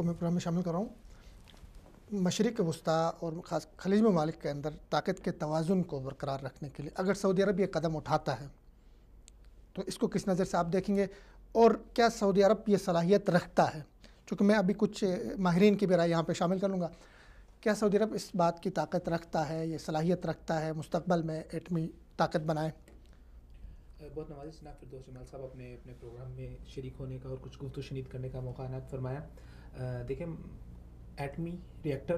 کو میں پروگرام میں شامل کر رہا ہوں. مشرق وسطیٰ اور خاص خلیج ممالک کے اندر طاقت کے توازن کو برقرار رکھنے کے لیے اگر سعودی عرب یہ قدم اٹھاتا ہے تو اس کو کس نظر سے آپ دیکھیں گے, اور کیا سعودی عرب یہ صلاحیت رکھتا ہے؟ چونکہ میں ابھی کچھ ماہرین کی بھی رائے یہاں پہ شامل کر لوں گا. کیا سعودی عرب اس بات کی طاقت رکھتا ہے, یہ صلاحیت رکھتا ہے مستقبل میں ایٹمی طاقت بنائے؟ بہت نوازش جناب فردوس جمال صاحب اپنے پروگرام میں شریک ہونے کا اور کچھ گفت و شنید کرنے کا موقع عنایت فرمایا. دیکھیں, ایٹمی ریئیکٹر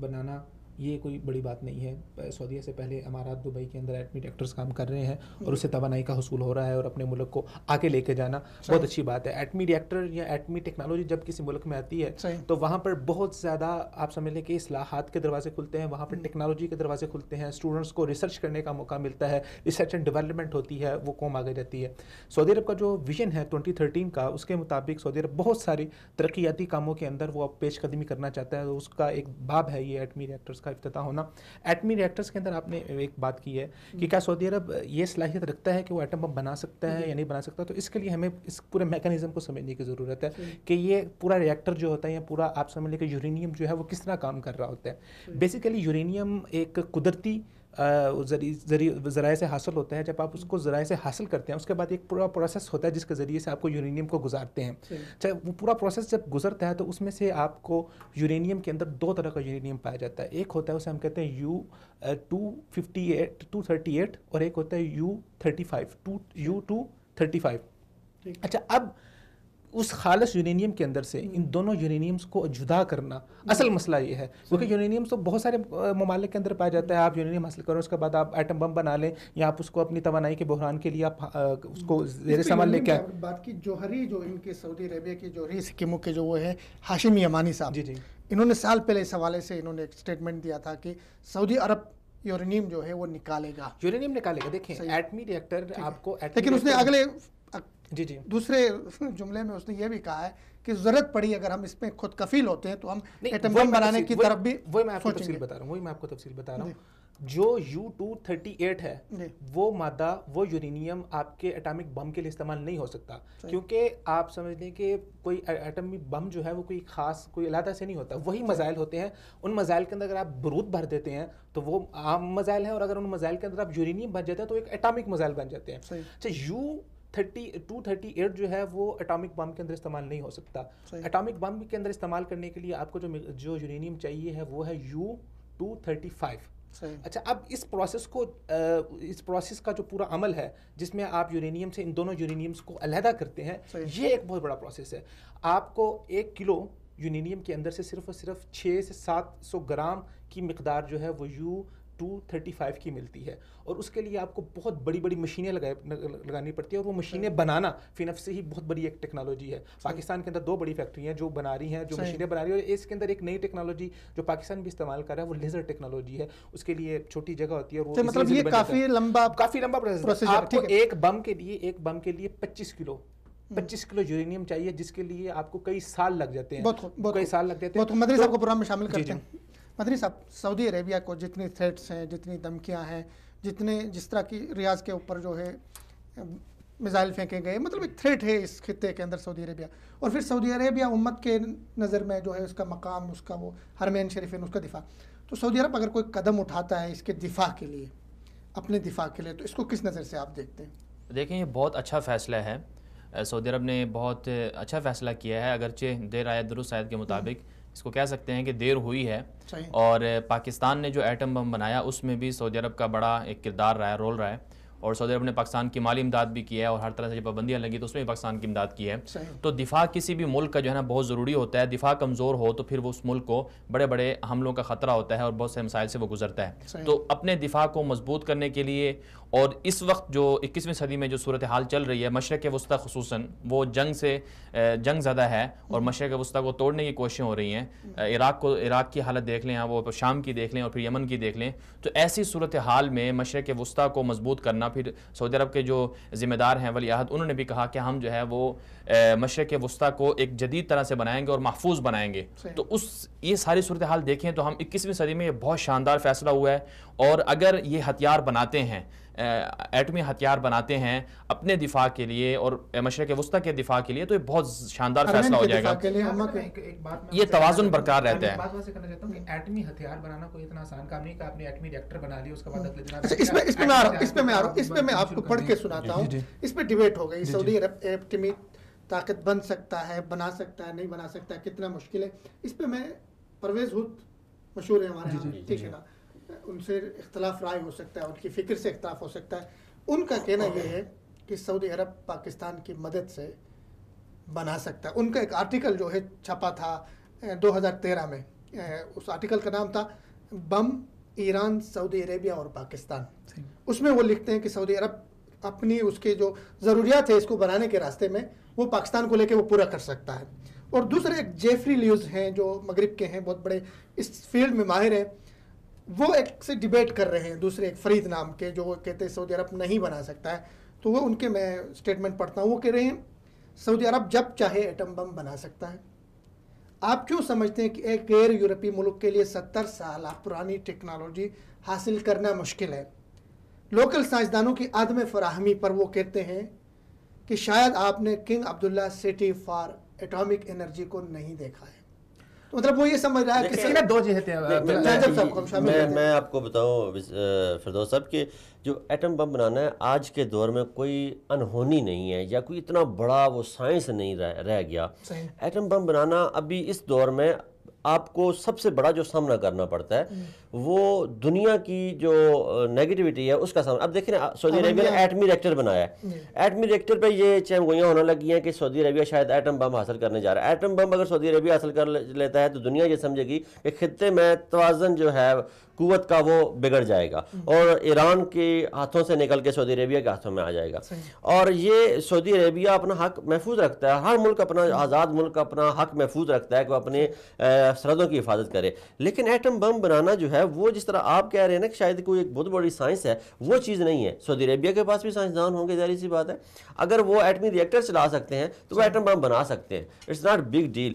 بنانا یہ کوئی بڑی بات نہیں ہے. سعودیہ سے پہلے امارات دبئی کے اندر ایٹمی ریئیکٹرز کام کر رہے ہیں اور اس سے توانائی کا حصول ہو رہا ہے, اور اپنے ملک کو آگے لے کے جانا بہت اچھی بات ہے. ایٹمی ریئیکٹر یا ایٹمی ٹیکنالوجی جب کسی ملک میں آتی ہے تو وہاں پر بہت زیادہ آپ سمجھ لیں کہ اصلاحات کے دروازے کھلتے ہیں, وہاں پر ٹیکنالوجی کے دروازے کھلتے ہیں, اسٹوڈنٹس کو ریسرچ کرنے کا موقع ملتا ہے, ریسرچ اینڈ ڈیولپمنٹ ہوتی ہے, وہ قوم آگے جاتی ہے. سعودی عرب کا جو ویژن ہے 2013 کا, اس کے مطابق سعودی عرب بہت ساری ترقیاتی کاموں کے اندر وہ پیش قدمی کرنا چاہتا ہے. اس کا ایک باب ہے یہ ایٹمی ریئیکٹرز کا افتتاح ہونا. ایٹمی ریئیکٹرز کے اندر آپ نے ایک بات کی ہے کہ کیا سعودی عرب یہ صلاحیت رکھتا ہے کہ وہ ایٹم بم بنا سکتا ہے یا نہیں بنا سکتا. تو اس کے لیے ہمیں اس پورے میکانزم کو سمجھنے کی ضرورت ہے کہ یہ پورا ریئیکٹر جو ہوتا ہے یا پورا آپ سمجھ لیں کہ یورینیم جو ہے وہ کس طرح کام کر رہا ہوتا ہے. بیسیکلی یورینیم ایک قدرتی ذرائع سے حاصل ہوتا ہے. جب آپ اس کو ذرائع سے حاصل کرتے ہیں اس کے بعد ایک پورا پروسیس ہوتا ہے جس کے ذریعے سے آپ کو یورینیم کو گزارتے ہیں. چاہے وہ پورا پروسیس جب گزرتا ہے تو اس میں سے آپ کو یورینیم کے اندر دو طرح کا یورینیم پایا جاتا ہے. ایک ہوتا ہے اسے ہم کہتے ہیں U-238 اور ایک ہوتا ہے U-35. اچھا, اب اس خالص یورینیم کے اندر سے ان دونوں یورینیمز کو جدا کرنا اصل مسئلہ یہ ہے, کیونکہ یورینیم تو بہت سارے ممالک کے اندر پایا جاتا ہے. آپ یورینیم حاصل کرو, اس کے بعد آپ ایٹم بم بنا لیں یا آپ اس کو اپنی توانائی کے بحران کے لیے آپ اس کو زیر سامان لے کے بات کی. جوہری جو ان کے سعودی عربیہ کی جوہری سکیموں کے جو وہ ہے ہاشم یمانی صاحب, جی انہوں نے سال پہلے اس حوالے سے انہوں نے ایک اسٹیٹمنٹ دیا تھا کہ سعودی عرب یورینیم جو ہے وہ نکالے گا. دیکھیں, ایٹمی ریئیکٹر آپ کو, لیکن اس نے اگلے جی دوسرے جملے میں اس نے یہ بھی کہا ہے کہ ضرورت پڑی اگر ہم اس میں خود کفیل ہوتے ہیں تو ہم ایٹم بم بنانے کی طرف بھی وہی میں آپ کو تفصیل بتا رہا ہوں. جو U-238 ہے وہ مادہ, وہ یورینیم آپ کے ایٹامک بم کے لیے استعمال نہیں ہو سکتا, کیونکہ آپ سمجھ لیں کہ کوئی ایٹمی بم جو ہے وہ کوئی خاص کوئی علیحدہ سے نہیں ہوتا. وہی میزائل ہوتے ہیں, ان میزائل کے اندر اگر آپ بارود بھر دیتے ہیں تو وہ عام میزائل ہیں, اور اگر ان میزائل کے اندر آپ یورینیم بھر جاتے ہیں تو ایک ایٹامک میزائل بن جاتے ہیں. اچھا, U-238 جو ہے وہ ایٹامک بم کے اندر استعمال نہیں ہو سکتا. ایٹامک بم کے اندر استعمال کرنے کے لیے آپ کو جو یورینیم چاہیے ہے وہ ہے U-235. اچھا, اب اس پروسیس کا جو پورا عمل ہے جس میں آپ یورینیم سے ان دونوں یورینیمز کو علیحدہ کرتے ہیں, یہ ایک بہت بڑا پروسیس ہے. آپ کو 1 کلو یورینیم کے اندر سے صرف 6 سے 700 گرام کی مقدار جو ہے وہ U-235 کی ملتی ہے, اور اس کے لیے آپ کو بہت بڑی بڑی مشینیں لگانی پڑتی ہیں, اور وہ مشینیں بنانا فی نفس سے ہی بہت بڑی ایک ٹیکنالوجی ہے. پاکستان کے اندر 2 بڑی فیکٹری ہیں جو بنا رہی ہیں, جو مشینیں بنا رہی ہیں, اور اس کے اندر ایک نئی ٹیکنالوجی جو پاکستان بھی استعمال کر رہا ہے وہ لیزر ٹیکنالوجی ہے. اس کے لیے چھوٹی جگہ ہوتی ہے, اور وہ مطلب یہ کافی لمبا پروسیس ہے. آپ کو ایک بم کے لیے 25 کلو یورینیم چاہیے, جس کے لیے آپ کو کئی سال لگ جاتے ہیں. مدنی صاحب کو پروگرام میں شامل کرتے ہیں. مدنی صاحب, سعودی عربیہ کو جتنی تھریٹس ہیں, جتنی دھمکیاں ہیں, جس طرح کی ریاض کے اوپر جو ہے میزائل پھینکے گئے, مطلب ایک تھریٹ ہے اس خطے کے اندر سعودی عربیہ. اور پھر سعودی عربیہ امت کے نظر میں جو ہے اس کا مقام, اس کا وہ حرمین شریفین, اس کا دفاع. تو سعودی عرب اگر کوئی قدم اٹھاتا ہے اس کے دفاع کے لیے, اپنے دفاع کے لیے, تو اس کو کس نظر سے آپ دیکھتے ہیں؟ دیکھیں, یہ بہت اچھا فیصلہ ہے. سعودی عرب نے بہت اچھا فیصلہ کیا ہے, اگرچہ دیر آیت درست آیت کے مطابق اس کو کہہ سکتے ہیں کہ دیر ہوئی ہے. اور پاکستان نے جو ایٹم بم بنایا اس میں بھی سعودی عرب کا بڑا ایک کردار رہا ہے, رول رہا ہے. اور سعودی عرب نے پاکستان کی مالی امداد بھی کی ہے, اور ہر طرح سے جو پابندیاں لگی تو اس میں بھی پاکستان کی امداد کی ہے. تو دفاع کسی بھی ملک کا جو ہے نا بہت ضروری ہوتا ہے. دفاع کمزور ہو تو پھر وہ اس ملک کو بڑے بڑے حملوں کا خطرہ ہوتا ہے, اور بہت سے مسائل سے وہ گزرتا ہے. تو اپنے دفاع کو مضبوط کرنے کے لیے, اور اس وقت جو 21ویں صدی میں جو صورتحال چل رہی ہے, مشرق وسطیٰ خصوصاً وہ جنگ زدہ ہے, اور مشرق وسطیٰ کو توڑنے کی کوششیں ہو رہی ہیں. عراق کی حالت دیکھ لیں, وہ شام کی دیکھ لیں, اور پھر یمن کی دیکھ لیں. تو ایسی صورتحال میں مشرق وسطیٰ کو مضبوط کرنا, پھر سعودی عرب کے جو ذمہ دار ہیں ولی عہد, انہوں نے بھی کہا کہ ہم جو ہے وہ مشرق وسطیٰ کو ایک جدید طرح سے بنائیں گے اور محفوظ بنائیں گے. تو یہ ساری صورتحال دیکھیں تو ہم 21ویں صدی میں یہ بہت شاندار فیصلہ ہوا ہے. اور اگر یہ ہتھیار بناتے ہیں, ایٹمی ہتھیار بناتے ہیں اپنے دفاع کے لیے اور مشرق وسطیٰ کے دفاع کے لیے، تو یہ بہت شاندار فیصلہ ہو جائے گا، یہ توازن برقرار رہتا ہے۔ بات کرنا چاہتا ہوں کہ ایٹمی ہتھیار بنانا کوئی اتنا آسان کام نہیں کہ آپ نے ایٹمی ریئیکٹر بنا لیا اس کے بعد اگلے دن اس پہ میں آپ کو پڑھ کے سناتا ہوں۔ اس پہ ڈیبیٹ ہو گئی، سعودی عرب ایٹمی طاقت بن سکتا ہے، بنا سکتا ہے، نہیں بنا سکتا ہے، کتنا مشکل ہے۔ اس پہ میں پرویز ہود مشہور ہے ہمارے یہاں، ٹھیک ہے نا، ان سے اختلاف رائے ہو سکتا ہے، ان کی فکر سے اختلاف ہو سکتا ہے۔ ان کا کہنا یہ ہے کہ سعودی عرب پاکستان کی مدد سے بنا سکتا ہے۔ ان کا ایک آرٹیکل جو ہے چھپا تھا 2013 میں، اس آرٹیکل کا نام تھا بم ایران، سعودی عربیہ اور پاکستان۔ اس میں وہ لکھتے ہیں کہ سعودی عرب اپنی اس کے جو ضروریات ہے اس کو بنانے کے راستے میں وہ پاکستان کو لے کے وہ پورا کر سکتا ہے۔ اور دوسرے ایک جیفری لیوز ہیں جو مغرب کے ہیں، بہت بڑے اس فیلڈ میں ماہر ہیں، وہ ایک سے ڈیبیٹ کر رہے ہیں، دوسرے ایک فرید نام کے، جو وہ کہتے ہیں سعودی عرب نہیں بنا سکتا ہے۔ تو وہ ان کے میں سٹیٹمنٹ پڑھتا ہوں، وہ کہہ رہے ہیں سعودی عرب جب چاہے ایٹم بم بنا سکتا ہے۔ آپ کیوں سمجھتے ہیں کہ ایک غیر یورپی ملک کے لیے 70 سالہ پرانی ٹیکنالوجی حاصل کرنا مشکل ہے؟ لوکل سائنسدانوں کی عدم فراہمی پر وہ کہتے ہیں کہ شاید آپ نے king Abdullah city for atomic energy کو نہیں دیکھا ہے۔ تو مطلب وہ یہ سمجھ رہا ہے کہ دو جہتیں ہیں۔ میں آپ کو بتاؤں فردوس صاحب کہ جو ایٹم بم بنانا ہے آج کے دور میں کوئی انہونی نہیں ہے یا کوئی اتنا بڑا وہ سائنس نہیں رہ گیا۔ ایٹم بم بنانا ابھی اس دور میں آپ کو سب سے بڑا جو سامنا کرنا پڑتا ہے وہ دنیا کی جو نیگیٹیوٹی ہے اس کا سامنا۔ اب دیکھیں نا، سعودی عربیہ نے ایٹمی ریئیکٹر بنایا ہے، ایٹمی ریئیکٹر پہ یہ چیم گوئیاں ہونے لگی ہیں کہ سعودی عربیہ شاید ایٹم بم حاصل کرنے جا رہا ہے۔ ایٹم بم اگر سعودی عربیہ حاصل کر لیتا ہے تو دنیا یہ سمجھے گی کہ خطے میں توازن جو ہے قوت کا وہ بگڑ جائے گا اور ایران کے ہاتھوں سے نکل کے سعودی عربیہ کے ہاتھوں میں آ جائے گا۔ اور یہ سعودی عربیہ اپنا حق محفوظ رکھتا ہے، ہر ملک اپنا آزاد ملک اپنا حق محفوظ رکھتا ہے کہ وہ اپنے سرحدوں کی حفاظت کرے۔ لیکن ایٹم بم بنانا جو ہے وہ جس طرح آپ کہہ رہے ہیں نا کہ شاید کوئی ایک بہت بڑی سائنس ہے، وہ چیز نہیں ہے۔ سعودی عربیہ کے پاس بھی سائنسدان ہوں گے، ظاہر سی بات ہے، اگر وہ ایٹمی ریئیکٹر چلا سکتے ہیں تو وہ ایٹم بم بنا سکتے ہیں۔ It's not big deal.